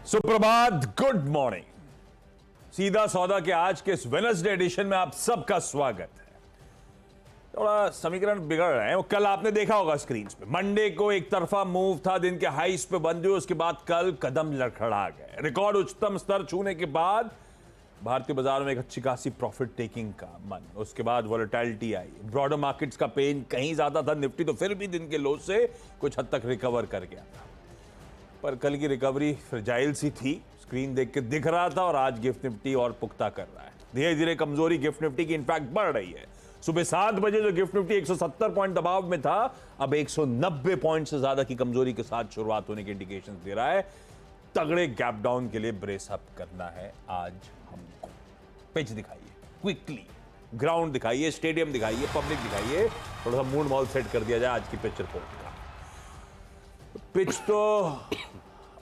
सुप्रभात, good morning. सीधा सौदा के आज के इस वेडनेसडे एडिशन में आप सबका स्वागत है। थोड़ा समीकरण बिगड़ रहे हैं। वो कल आपने देखा होगा स्क्रीन पे, मंडे को एक तरफा मूव था, दिन के हाईस पे बंद हुए, उसके बाद कल कदम लड़खड़ा गए। रिकॉर्ड उच्चतम स्तर छूने के बाद भारतीय बाजार में एक अच्छी खासी प्रॉफिट टेकिंग का मन, उसके बाद वॉलेटिलिटी आई, ब्रॉडर मार्केट्स का पेन कहीं ज्यादा था। निफ्टी तो फिर भी दिन के लो से कुछ हद तक रिकवर कर गया था, पर कल की रिकवरी फ्रेजाइल सी थी, स्क्रीन देख के दिख रहा था। और आज गिफ्ट निफ्टी और पुख्ता कर रहा है। धीरे धीरे कमजोरी गिफ्ट निफ्टी की इनफैक्ट बढ़ रही है। सुबह 7 बजे जो गिफ्ट निफ्टी 170 पॉइंट दबाव में था, अब 190 पॉइंट से ज्यादा की कमजोरी के साथ शुरुआत होने के इंडिकेशन दे रहा है। तगड़े गैप डाउन के लिए ब्रेस अप करना है आज हमको। पिच दिखाइए क्विकली, ग्राउंड दिखाइए, स्टेडियम दिखाइए, पब्लिक दिखाइए, थोड़ा सा मूड माहौल सेट कर दिया जाए आज की पिच रिपोर्ट का। पिच तो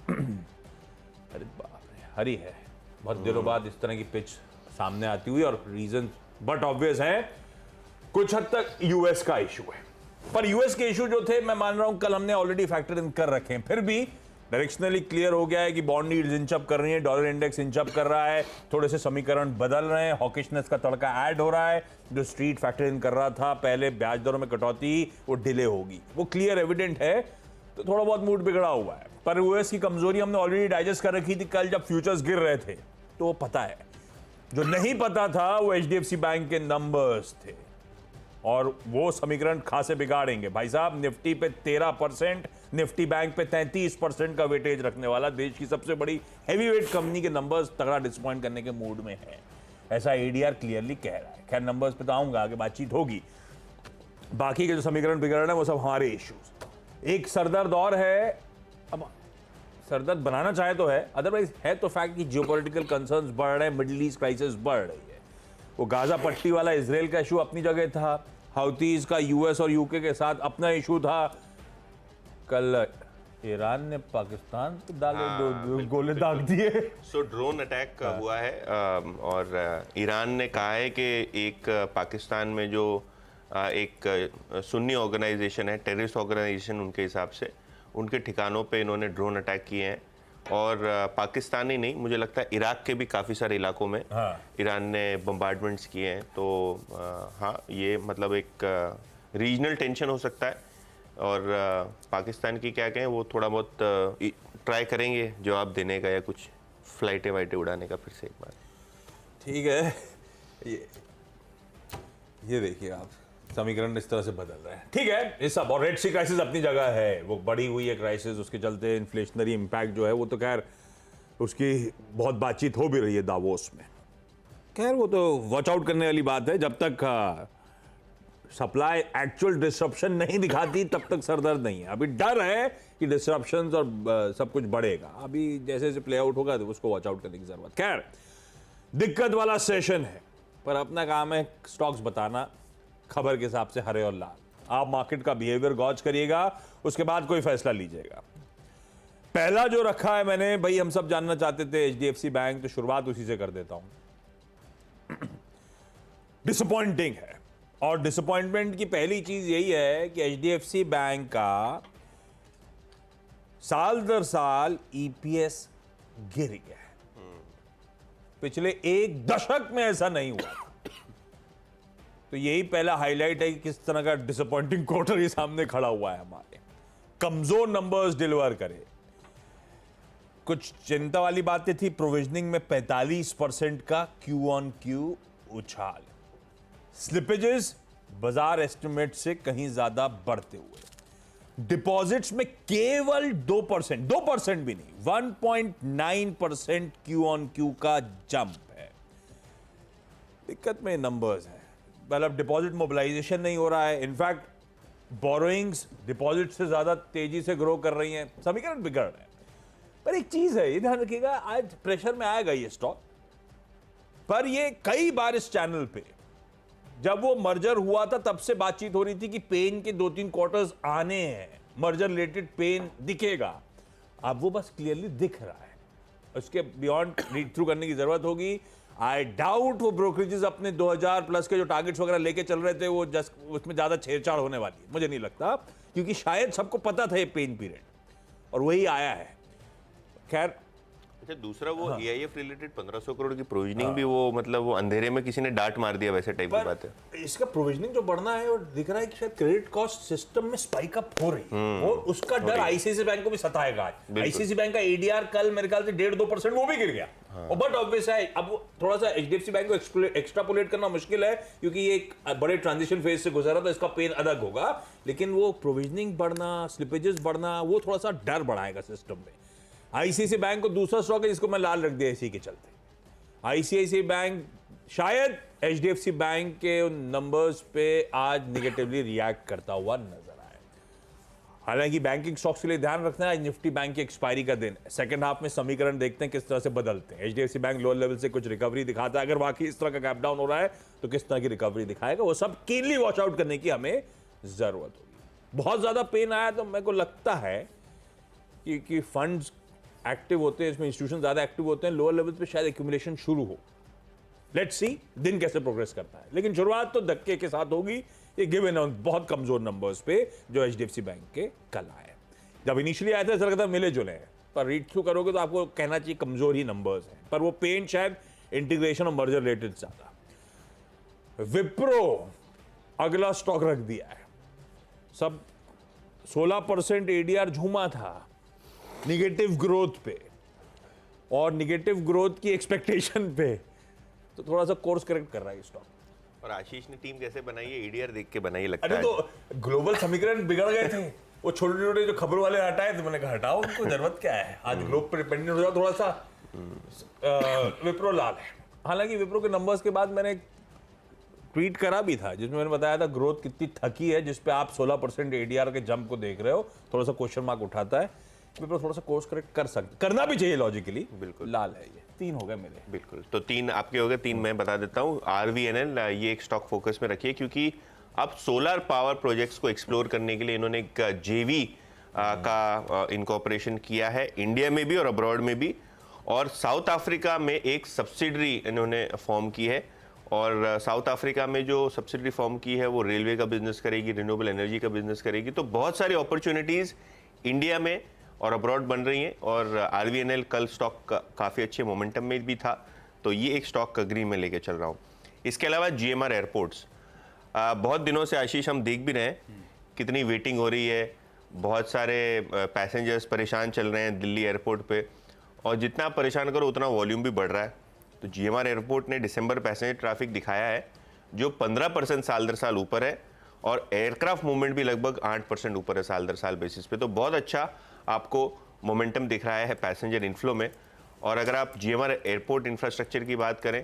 अरे बाप रे, हरी है। बहुत दिनों बाद इस तरह की पिच सामने आती हुई, और रीजन बट ऑब्वियस है, कुछ हद तक यूएस का इशू है। पर यूएस के इशू जो थे, मैं मान रहा हूं कल हमने ऑलरेडी फैक्टर इन कर रखे हैं। फिर भी डायरेक्शनली क्लियर हो गया है कि बॉन्ड यील्ड्स इंच अप कर रही है, डॉलर इंडेक्स इंच अप कर रहा है, थोड़े से समीकरण बदल रहे हैं, हॉकिशनेस का तड़का ऐड हो रहा है। जो स्ट्रीट फैक्टर इन कर रहा था पहले ब्याज दरों में कटौती, वो डिले होगी, वो क्लियर एविडेंट है। तो थोड़ा बहुत मूड बिगड़ा हुआ है। पर यूएस की कमजोरी हमने ऑलरेडी डाइजेस्ट कर रखी थी कल जब फ्यूचर्स गिर रहे थे, तो वो पता है। जो नहीं पता था वो एचडीएफसी बैंक के नंबर्स थे, और वो समीकरण खासे बिगाड़ेंगे। भाई साहब, निफ्टी पे 13%, निफ्टी बैंक पे 33% का वेटेज रखने वाला देश की सबसे बड़ी हैवीवेट कंपनी के नंबर्स तगड़ा डिसअपॉइंट करने के मूड में है, ऐसा एडीआर क्लियरली कह रहा है। खैर, नंबर्स पे तो आऊंगा, आगे बातचीत होगी। बाकी के जो समीकरण बिगड़ रहे हैं वो सब हमारे इश्यूज। एक सरदर्द और है, अब सरदर्द बनाना चाहे तो है, अदरवाइज है तो फैक्ट कि जियोपॉलिटिकल कंसर्न्स बढ़ रहे हैं, मिडिल ईस्ट क्राइसिस बढ़ रही है। वो गाजा पट्टी वाला इजराइल का इशू अपनी जगह था, हाउतीज का यूएस और यूके के साथ अपना इशू था। कल ईरान ने पाकिस्तान पे डाले दो गोले दाग दिए। सो ड्रोन अटैक हुआ है, और ईरान ने कहा है कि एक पाकिस्तान में जो एक सुन्नी ऑर्गेनाइजेशन है, टेररिस्ट ऑर्गेनाइजेशन उनके हिसाब से, उनके ठिकानों पे इन्होंने ड्रोन अटैक किए हैं। और पाकिस्तानी नहीं, मुझे लगता है इराक के भी काफ़ी सारे इलाकों में ईरान ने बम्बार्डमेंट्स किए हैं। तो हाँ, ये मतलब एक रीजनल टेंशन हो सकता है, और पाकिस्तान की क्या कहें, वो थोड़ा बहुत ट्राई करेंगे जवाब देने का, या कुछ फ्लाइटें वाइटें उड़ाने का फिर से एक बार। ठीक है, ये देखिए आप, समीकरण इस तरह से बदल रहे हैं। ठीक है, इस सब, और रेड सी क्राइसिस अपनी जगह है, वो बड़ी हुई है क्राइसिस, उसके चलते इन्फ्लेशनरी इम्पैक्ट जो है वो तो खैर उसकी बहुत बातचीत हो भी रही है दावोस में। खैर, वो तो वॉच आउट करने वाली बात है। जब तक सप्लाई एक्चुअल डिसरप्शन नहीं दिखाती तब तक सरदर्द नहीं है। अभी डर है कि डिसरप्शंस और सब कुछ बढ़ेगा। अभी जैसे जैसे प्ले आउट होगा तो उसको वॉच आउट करने की जरूरत। खैर, दिक्कत वाला सेशन है, पर अपना काम है स्टॉक्स बताना खबर के हिसाब से हरे और लाल। आप मार्केट का बिहेवियर गॉज करिएगा, उसके बाद कोई फैसला लीजिएगा। पहला जो रखा है मैंने, भाई हम सब जानना चाहते थे एचडीएफसी बैंक, तो शुरुआत उसी से कर देता हूं। डिसअपॉइंटिंग है, और डिसअपॉइंटमेंट की पहली चीज यही है कि एचडीएफसी बैंक का साल दर साल ईपीएस गिर गया है। पिछले एक दशक में ऐसा नहीं हुआ। तो यही पहला हाईलाइट है कि किस तरह का डिसअपॉइंटिंग क्वार्टर ये सामने खड़ा हुआ है हमारे। कमजोर नंबर्स डिलीवर करे। कुछ चिंता वाली बातें थी, प्रोविजनिंग में 45% का क्यू ऑन क्यू उछाल, स्लिपेजेस बाजार एस्टिमेट से कहीं ज्यादा बढ़ते हुए, डिपॉजिट्स में केवल 2% भी नहीं, 1.9% क्यू ऑन क्यू का जंप है। दिक्कत में नंबर्स है। मतलब डिपॉजिट मोबिलाइजेशन नहीं हो रहा है, इनफैक्ट बोरोइंग्स डिपॉजिट से ज्यादा तेजी से ग्रो कर रही हैं, समीकरण बिगड़ रहे हैं। पर एक चीज है, ये ध्यान रखिएगा, आज प्रेशर में आएगा ये स्टॉक, पर ये कई बार इस चैनल पे जब वो मर्जर हुआ था तब से बातचीत हो रही थी कि पेन के 2-3 क्वार्टर्स आने हैं, मर्जर रिलेटेड पेन दिखेगा। अब वो बस क्लियरली दिख रहा है, उसके बियॉन्ड रीड थ्रू करने की जरूरत होगी। आई डाउट वो ब्रोकरेजेस अपने 2000 प्लस के जो टारगेट्स वगैरह लेके चल रहे थे, वो जस्ट उसमें ज्यादा छेड़छाड़ होने वाली है, मुझे नहीं लगता, क्योंकि शायद सबको पता था ये पेन पीरियड, और वही आया है। खैर, अच्छा, दूसरा वो AIF रिलेटेड 1500 करोड़ की प्रोविजनिंग भी वो मतलब वो अंधेरे में किसी ने डांट मार दिया वैसे टाइप की बात है। इसका प्रोविजनिंग जो बढ़ना है और दिख रहा है कि शायद क्रेडिट कॉस्ट सिस्टम में स्पाइक अप हो रही है और उसका डर आईसीआईसीआई बैंक को भी सताएगा। आईसीआईसीआई बैंक का ADR कल मेरे ख्याल से 1.5-2% वो भी गिर गया। और बट ऑब्वियस है अब थोड़ा सा HDFC बैंक को एक्स्ट्रापोलेट करना मुश्किल है क्योंकि ये एक बड़े ट्रांजिशन फेज से गुजरा तो इसका पेन अलग होगा, लेकिन वो प्रोविजनिंग बढ़ना, स्लिपेजेस बढ़ना, वो थोड़ा सा डर बढ़ाएगा सिस्टम में। आईसीआईसीआई बैंक को दूसरा स्टॉक है जिसको मैं लाल रख दिया इसी के चलते। आईसीआईसीआई बैंक शायद HDFC बैंक के उन नंबर्स पे आज निगेटिवली रिएक्ट करता हुआ नजर आए। हालांकि बैंकिंग स्टॉक्स के लिए ध्यान रखना है, निफ्टी बैंक की एक्सपायरी का दिन, सेकंड हाफ में समीकरण देखते हैं किस तरह से बदलते हैं। HDFC बैंक लोअर लेवल से कुछ रिकवरी दिखाता है, अगर वाकई इस तरह का गैप डाउन हो रहा है तो किस तरह की रिकवरी दिखाएगा, वो सब कीनली वॉच आउट करने की हमें जरूरत होगी। बहुत ज्यादा पेन आया तो मेरे को लगता है कि फंड्स एक्टिव होते हैं, इसमें इंस्टीट्यूशन ज्यादा एक्टिव होते हैं, लोअर लेवल पे शायद एक्यूमुलेशन शुरू हो। लेट्स सी दिन कैसे प्रोग्रेस करता है, लेकिन शुरुआत तो धक्के के साथ होगी। ये गिवन ऑन बहुत कमजोर नंबर्स पे जो HDFC बैंक के कल आए। जब इनिशियली आया था ऐसा लगता मिले जुले हैं, पर रीड थ्रू करोगे तो आपको कहना चाहिए कमजोर ही नंबर्स हैं, पर वो पेन शायद इंटीग्रेशन और मर्जर रिलेटेड ज्यादा। विप्रो अगला स्टॉक रख दिया है, सब 16% ADR झूमा था निगेटिव ग्रोथ पे और निगेटिव ग्रोथ की एक्सपेक्टेशन पे, तो थोड़ा सा कोर्स करेक्ट कर रहा है स्टॉक। और आशीष ने टीम कैसे बनाई है, ADR देख के बनाई लगता अरे है। तो ग्लोबल समीकरण बिगड़ गए थे, वो छोटे छोटे जो खबर वाले हटाए तो मैंने कहा हटाओ, उनको जरूरत क्या है, आज ग्लोब पर डिपेंडेंट हो जाओ थोड़ा सा। विप्रो लाल है। हालांकि विप्रो के नंबर्स के बाद मैंने ट्वीट करा भी था जिसमें मैंने बताया था ग्रोथ कितनी थकी है, जिसपे आप 16% ADR के जंप को देख रहे हो, थोड़ा सा क्वेश्चन मार्क उठाता है। विप्रो थोड़ा सा कोर्स करेक्ट कर सकते, करना भी चाहिए लॉजिकली। बिल्कुल लाल है ये, 3 हो गए मेरे। बिल्कुल, तो 3 आपके हो गए, 3 मैं बता देता हूँ। RVNL ये एक स्टॉक फोकस में रखिए क्योंकि अब सोलर पावर प्रोजेक्ट्स को एक्सप्लोर करने के लिए इन्होंने एक JV का इनकॉर्पोरेशन किया है, इंडिया में भी और अब्रॉड में भी, और साउथ अफ्रीका में एक सब्सिडरी इन्होंने फॉर्म की है। और साउथ अफ्रीका में जो सब्सिडरी फॉर्म की है वो रेलवे का बिजनेस करेगी, रिन्यूएबल एनर्जी का बिजनेस करेगी, तो बहुत सारी अपॉर्चुनिटीज इंडिया में और अब्रॉड बन रही हैं। और RVNL कल स्टॉक काफ़ी अच्छे मोमेंटम में भी था, तो ये एक स्टॉक ग्रीन में लेके चल रहा हूँ। इसके अलावा GMR एयरपोर्ट्स, बहुत दिनों से आशीष हम देख भी रहे हैं कितनी वेटिंग हो रही है, बहुत सारे पैसेंजर्स परेशान चल रहे हैं दिल्ली एयरपोर्ट पे, और जितना आप परेशान करो उतना वॉल्यूम भी बढ़ रहा है। तो GMR एयरपोर्ट ने दिसंबर पैसेंजर ट्रैफिक दिखाया है जो 15% साल दर साल ऊपर है, और एयरक्राफ्ट मूवमेंट भी लगभग 8% ऊपर है साल दर साल बेसिस पे। तो बहुत अच्छा आपको मोमेंटम दिख रहा है पैसेंजर इनफ्लो में। और अगर आप GMR एयरपोर्ट इंफ्रास्ट्रक्चर की बात करें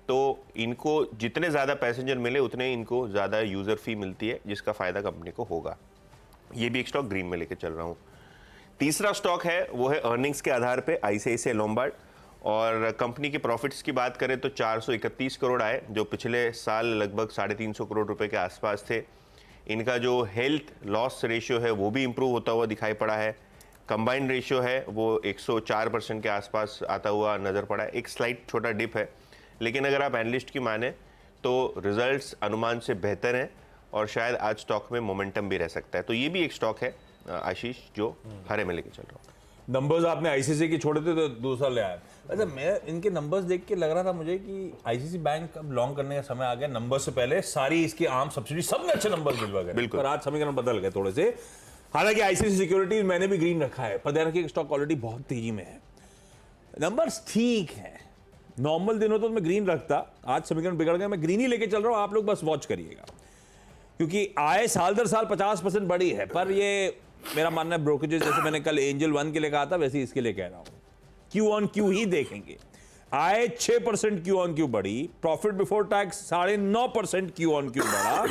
तो इनको जितने ज़्यादा पैसेंजर मिले उतने इनको ज़्यादा यूज़र फी मिलती है, जिसका फ़ायदा कंपनी को होगा। ये भी एक स्टॉक ग्रीन में लेके चल रहा हूँ। तीसरा स्टॉक है वो है अर्निंग्स के आधार पे ICICI लोम्बार्ड, और कंपनी के प्रॉफिट्स की बात करें तो 431 करोड़ आए, जो पिछले साल लगभग 350 करोड़ रुपए के आसपास थे। इनका जो हेल्थ लॉस रेशियो है वो भी इंप्रूव होता हुआ दिखाई पड़ा है। कंबाइंड रेशियो है वो 104% के आसपास आता हुआ नज़र पड़ा है। एक स्लाइट छोटा डिप है, लेकिन अगर आप एनालिस्ट की माने तो रिजल्ट्स अनुमान से बेहतर हैं और शायद आज स्टॉक में मोमेंटम भी रह सकता है। तो ये भी एक स्टॉक है आशीष जो हरे में लेके चल रहा हूँ। नंबर्स आपने ICICI के छोड़े थे तो दूसरा ले आया। अच्छा, मैं इनके नंबर्स देख के लग रहा था मुझे कि ICICI बैंक अब लॉन्ग करने का समय आ गया। नंबर से पहले सारी इसकी आम सब्सिडी सब में अच्छे नंबर मिलवा गए, बिल्कुल। पर आज समीकरण बदल गए थोड़े से। हालांकि ICICI सिक्योरिटीज मैंने भी ग्रीन रखा है, पर ध्यान रखिए स्टॉक ऑलरेडी बहुत तेजी में है, नंबर्स ठीक है। नॉर्मल दिनों तो मैं ग्रीन रखता, आज समीकरण बिगड़ गए, मैं ग्रीन ही लेके चल रहा हूं। आप लोग बस वॉच करिएगा क्योंकि आय साल दर साल 50% बढ़ी है, पर ये मेरा मानना है ब्रोकरेजेस, जैसे मैंने कल एंजल 1 के लिए कहा था वैसे इसके लिए कह रहा हूं, क्यू ऑन क्यू ही देखेंगे। आय 6% क्यू ऑन क्यू बढ़ी, profit before tax 9.5% Q on Q बढ़ा,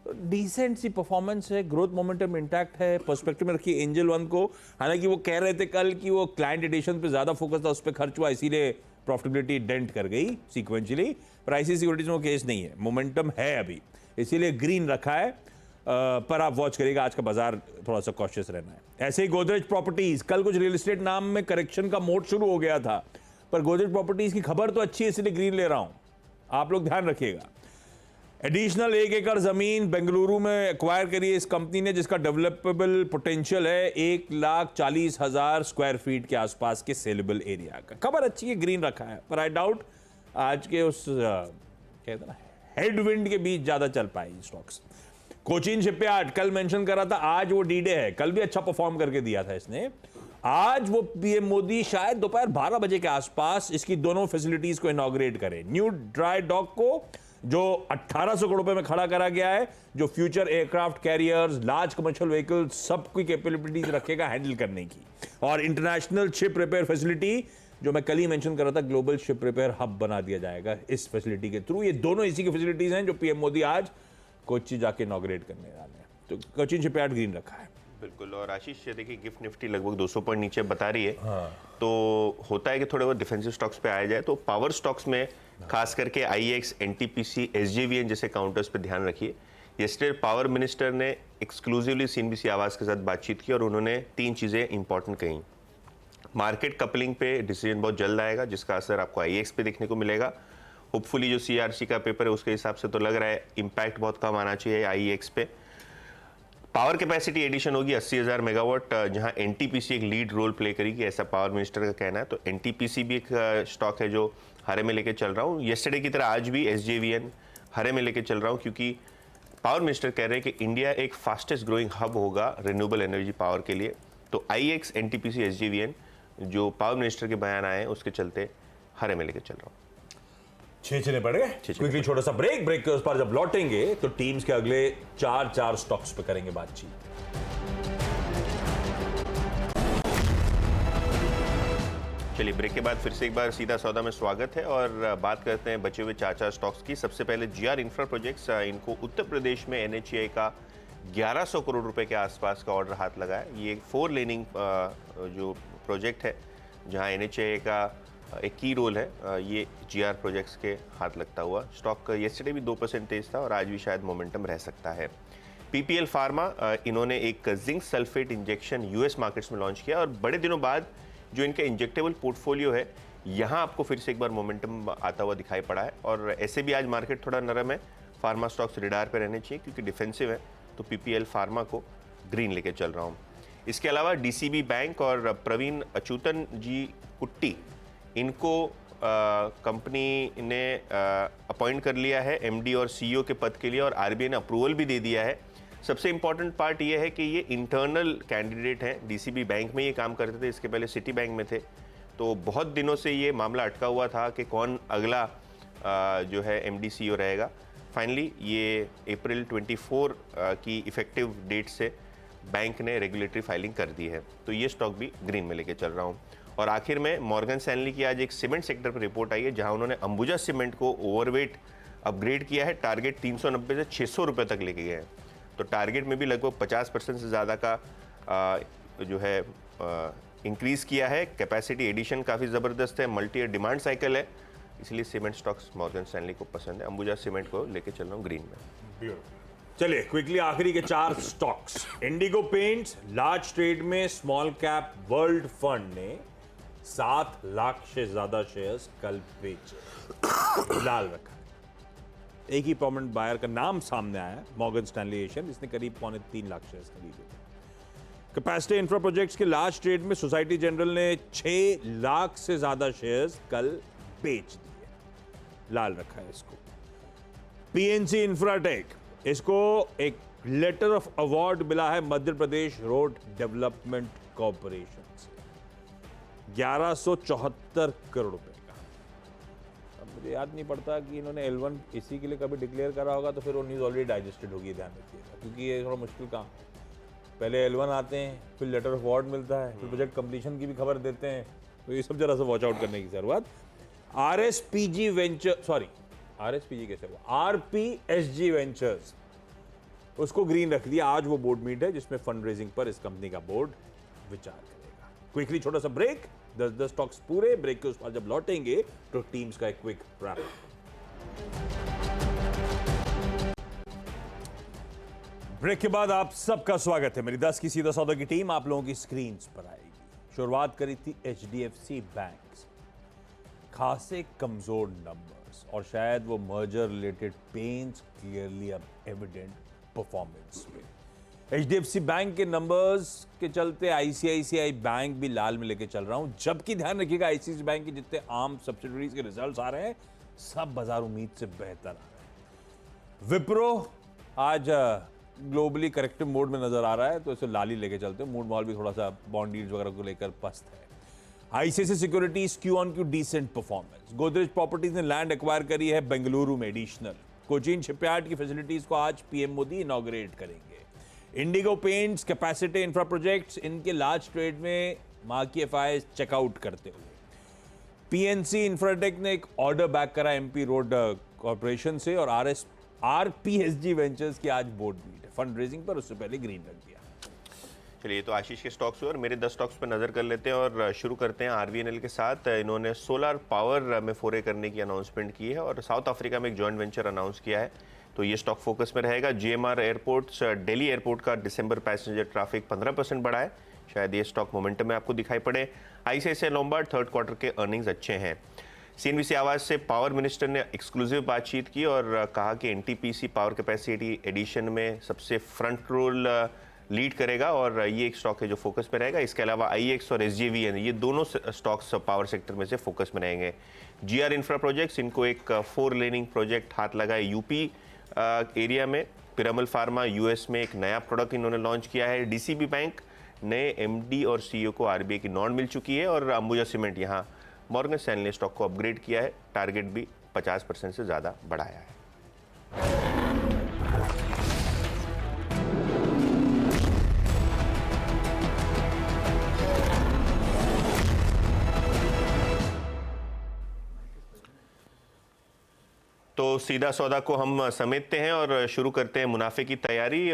तो डिसेंट सी परफॉर्मेंस है, ग्रोथ मोमेंटम इंटैक्ट है। पर्सपेक्टिव में रखिए एंजल 1 को। हालांकि वो कह रहे थे कल कि वो क्लाइंट एडिशन पे ज्यादा फोकस था, उस पर खर्च हुआ, इसीलिए प्रॉफिटेबिलिटी डेंट कर गई सीक्वेंशियली, पर ICICI सिक्योरिटीज में केस नहीं है, मोमेंटम है अभी, इसीलिए ग्रीन रखा है। पर आप वॉच करिएगा, आज का बाजार थोड़ा सा कॉशियस रहना है। ऐसे ही गोदरेज प्रॉपर्टीज, कल कुछ रियल एस्टेट नाम में करेक्शन का मोड शुरू हो गया था, पर गोदरेज प्रॉपर्टीज की खबर तो अच्छी है इसलिए ग्रीन ले रहा हूं, आप लोग ध्यान रखिएगा। एडिशनल 1 एकड़ जमीन बेंगलुरु में एक्वायर करी है इस कंपनी ने, जिसका डेवलपेबल पोटेंशियल है 1,40,000 स्क्वायर फीट के आसपास के सेलेबल एरिया का। खबर अच्छी है, ग्रीन रखा है, पर आई डाउट आज के उस कहते हैं ना हेडविंड के बीच ज्यादा चल पाएगी स्टॉक्स। कोचिन शिपयार्ड कल मेंशन करा था, आज वो डी-डे है, कल भी अच्छा परफॉर्म करके दिया था इसने। आज वो पीएम मोदी शायद दोपहर 12 बजे के आसपास इसकी दोनों फैसिलिटीज को इनॉग्रेट करें। न्यू ड्राई डॉक को जो 1800 करोड़ रुपए में खड़ा करा गया है, जो future aircraft carriers, large commercial vehicles, सबकी कैपेबिलिटीज रखेगा हैंडल करने की। और इंटरनेशनल शिप रिपेयर फैसिलिटी जो मैं कल ही मेंशन कर रहा था, ग्लोबल शिप रिपेयर हब बना दिया जाएगा इस फैसिलिटी के थ्रू। ये दोनों इसी की फैसिलिटीज हैं जो पीएम मोदी आज कोच्चि जाके इनॉग्रेट करने वाले हैं। तो कोचिन शिपयार्ड ग्रीन रखा है बिल्कुल। और आशीष देखिए गिफ्ट निफ्टी लगभग 200 पॉइंट नीचे बता रही है। तो होता है कि थोड़े बहुत डिफेंसिव स्टॉक्स पे आया जाए, तो पावर स्टॉक्स में खास करके आईएक्स, एनटीपीसी, एसजेवीएन जैसे काउंटर्स पे ध्यान रखिए। यस्टरडे पावर मिनिस्टर ने एक्सक्लूसिवली सीएनबीसी आवाज के साथ बातचीत की और उन्होंने 3 चीजें इंपॉर्टेंट कही। मार्केट कपलिंग पे डिसीजन बहुत जल्द आएगा, जिसका असर आपको आईएक्स पे देखने को मिलेगा। होपफुली जो सीआरसी का पेपर है उसके हिसाब से तो लग रहा है इम्पैक्ट बहुत कम आना चाहिए आईएक्स पे। पावर कैपेसिटी एडिशन होगी 80,000 मेगावाट, जहां एनटीपीसी एक लीड रोल प्ले करेगी, ऐसा पावर मिनिस्टर का कहना है। तो एनटीपीसी भी एक स्टॉक है जो हरे में लेके चल रहा हूँ। येस्टरडे की तरह आज भी एसजेवीएन हरे में लेके चल रहा हूँ, क्योंकि पावर मिनिस्टर कह रहे हैं कि इंडिया एक फास्टेस्ट ग्रोइंग हब होगा रिन्यूएबल एनर्जी पावर के लिए। तो आईएक्स, एनटीपीसी, एसजेवीएन जो पावर मिनिस्टर के बयान आए हैं उसके चलते हरे में लेके चल रहा हूँ। 6 चने पड़ गए। क्विकली छोटा सा ब्रेक के उस पर जब लौटेंगे तो टीम्स के अगले 4 स्टॉक्स पे करेंगे बातचीत। चलिए ब्रेक के बाद फिर से एक बार सीधा सौदा में स्वागत है और बात करते हैं बचे हुए 4 स्टॉक्स की। सबसे पहले जीआर इंफ्रा प्रोजेक्ट्स, इनको उत्तर प्रदेश में एनएचएआई का 1100 करोड़ रुपए के आसपास का ऑर्डर हाथ लगा है। ये 4 लेनिंग जो प्रोजेक्ट है जहां एनएचएआई का एक की रोल है, ये जीआर प्रोजेक्ट्स के हाथ लगता हुआ। स्टॉक येस्टरडे भी 2% तेज था और आज भी शायद मोमेंटम रह सकता है। पीपीएल फार्मा, इन्होंने एक zinc sulphate injection US markets में लॉन्च किया और बड़े दिनों बाद जो इनका इंजेक्टेबल पोर्टफोलियो है, यहाँ आपको फिर से एक बार मोमेंटम आता हुआ दिखाई पड़ा है। और ऐसे भी आज मार्केट थोड़ा नरम है, फार्मा स्टॉक्स रिडार पर रहने चाहिए क्योंकि डिफेंसिव है। तो पीपीएल फार्मा को ग्रीन लेके चल रहा हूँ। इसके अलावा डीसीबी बैंक और प्रवीण अच्युतन जी कुट्टी, इनको कंपनी ने अपॉइंट कर लिया है एमडी और सीईओ के पद के लिए और आरबीआई ने अप्रूवल भी दे दिया है। सबसे इंपॉर्टेंट पार्ट ये है कि ये इंटरनल कैंडिडेट हैं, डीसीबी बैंक में ये काम करते थे, इसके पहले सिटी बैंक में थे। तो बहुत दिनों से ये मामला अटका हुआ था कि कौन अगला जो है एमडी सीईओ रहेगा। फाइनली ये अप्रैल 24 की इफेक्टिव डेट से बैंक ने रेगुलेटरी फाइलिंग कर दी है। तो ये स्टॉक भी ग्रीन में लेके चल रहा हूँ। और आखिर में मॉर्गन स्टैनली की आज एक सीमेंट सेक्टर पर रिपोर्ट आई है, जहां उन्होंने अंबुजा सीमेंट को ओवरवेट अपग्रेड किया है। टारगेट 390 से 600 रुपये तक लेके गए हैं। तो टारगेट में भी लगभग 50% से ज़्यादा का जो है इंक्रीज़ किया है। कैपेसिटी एडिशन काफ़ी ज़बरदस्त है, मल्टी ईयर डिमांड साइकिल है, इसलिए सीमेंट स्टॉक्स मॉर्गन स्टैनली को पसंद है। अंबुजा सीमेंट को लेके चल रहा हूँ ग्रीन में। चलिए क्विकली आखिरी के 4 stocks. Indigo paints, large trade में स्मॉल कैप वर्ल्ड फंड ने 7 लाख से ज्यादा शेयर्स कल बेचे, लाल रखा। एक ही परमानेंट बायर का नाम सामने आया है, मॉर्गन स्टैनली एशियन, इसने करीब 3.25 लाख शेयर्स खरीदे थे। कैपेसिटी इंफ्रा प्रोजेक्ट्स के लार्ज ट्रेड में सोसाइटी जनरल ने 6 लाख से ज्यादा शेयर्स कल बेच दिए, लाल रखा है इसको। पीएनसी इंफ्राटेक, इसको एक लेटर ऑफ अवार्ड मिला है Madhya Pradesh road development corporation से, 1174 करोड़ रुपए का। अब मुझे याद नहीं पड़ता कि इन्होंने L1 इसी के लिए कभी डिक्लेयर करा होगा, तो फिर वो न्यूज़ ऑलरेडी डाइजेस्टेड होगी, ध्यान रखिएगा, क्योंकि ये थोड़ा मुश्किल काम। पहले L1 आते हैं, फिर लेटर ऑफ अवार्ड मिलता है, फिर प्रोजेक्ट कंप्लीशन की भी खबर देते हैं, तो ये सब जरा सा वॉच आउट करने की जरूरत। आरएसपीजी वेंचर, सॉरी आरएसपीजी कैसे हुआ, आरपीएसजी वेंचर्स, उसको ग्रीन रख दिया। आज वो बोर्ड मीट है जिसमें फंड रेजिंग पर इस कंपनी का बोर्ड विचार करेगा। क्विकली छोटा सा ब्रेक, 10 स्टॉक्स पूरे। ब्रेक के उस पर जब लौटेंगे तो टीम्स का एक क्विक रैप। ब्रेक के बाद आप सबका स्वागत है। मेरी 10 की सीधा सौदा की टीम आप लोगों की स्क्रीन पर आएगी। शुरुआत करी थी एचडीएफसी बैंक। खासे कमजोर नंबर्स और शायद वो मर्जर रिलेटेड पेन्स क्लियरली अब एविडेंट परफॉर्मेंस में। HDFC बैंक के नंबर्स के चलते ICICI बैंक भी लाल में लेके चल रहा हूं, जबकि ध्यान रखिएगा ICICI बैंक के जितने आर्म सब्सिडरीज के रिजल्ट्स आ रहे हैं सब बाजार उम्मीद से बेहतर आ रहे हैं। विप्रो आज ग्लोबली करेक्टिव मोड में नजर आ रहा है, तो इसे लाल ही लेके चलते हैं। मूड माहौल भी थोड़ा सा बॉन्ड डील्स वगैरह को लेकर पस्त है। ICICI Securities Q on Q decent performance. Godrej Properties ने लैंड एक्वायर करी है बेंगलुरु में एडिशनल। कोचीन शिपयार्ड की फैसिलिटीज को आज PM मोदी इनॉग्रेट करेंगे। Indigo Paints, capacity infra projects, इनके लार्ज ट्रेड में मार्की FIs चेकआउट करते हुए। PNC इंफ्राटेक ने एक ऑर्डर बैक करा MP रोड कॉर्पोरेशन से, और RPSG वेंचर्स की आज बोर्ड मीट है। फंड रेजिंग पर उससे पहले ग्रीन रख दिया। चलिए, तो आशीष के स्टॉक्स हुए और मेरे 10 स्टॉक्स पर नजर कर लेते हैं और शुरू करते हैं RVNL के साथ। इन्होंने सोलर पावर में फोरे करने की अनाउंसमेंट की है और साउथ अफ्रीका में एक जॉइंट वेंचर अनाउंस किया है, तो ये स्टॉक फोकस में रहेगा। GMR एयरपोर्ट्स, दिल्ली एयरपोर्ट का दिसंबर पैसेंजर ट्रैफिक 15% बढ़ा है, शायद ये स्टॉक मोमेंटम में आपको दिखाई पड़े। ICICI लोम्बार्ड थर्ड क्वार्टर के अर्निंग्स अच्छे हैं। CNBC आवाज से पावर मिनिस्टर ने एक्सक्लूसिव बातचीत की और कहा कि NTPC पावर कैपेसिटी एडिशन में सबसे फ्रंट रोल लीड करेगा और ये एक स्टॉक है जो फोकस में रहेगा। इसके अलावा IEX और SJVN, ये दोनों स्टॉक्स पावर सेक्टर में से फोकस में रहेंगे। GR इंफ्रा प्रोजेक्ट्स, इनको एक 4 लेनिंग प्रोजेक्ट हाथ लगा है यूपी एरिया में। पिरामल फार्मा US में एक नया प्रोडक्ट इन्होंने लॉन्च किया है। DCB बैंक नए MD और CEO को RBI की नॉन मिल चुकी है और अंबुजा सीमेंट यहाँ मॉर्गन स्टैनली स्टॉक को अपग्रेड किया है, टारगेट भी 50% से ज़्यादा बढ़ाया है। तो सीधा सौदा को हम समेटते हैं और शुरू करते हैं मुनाफे की तैयारी।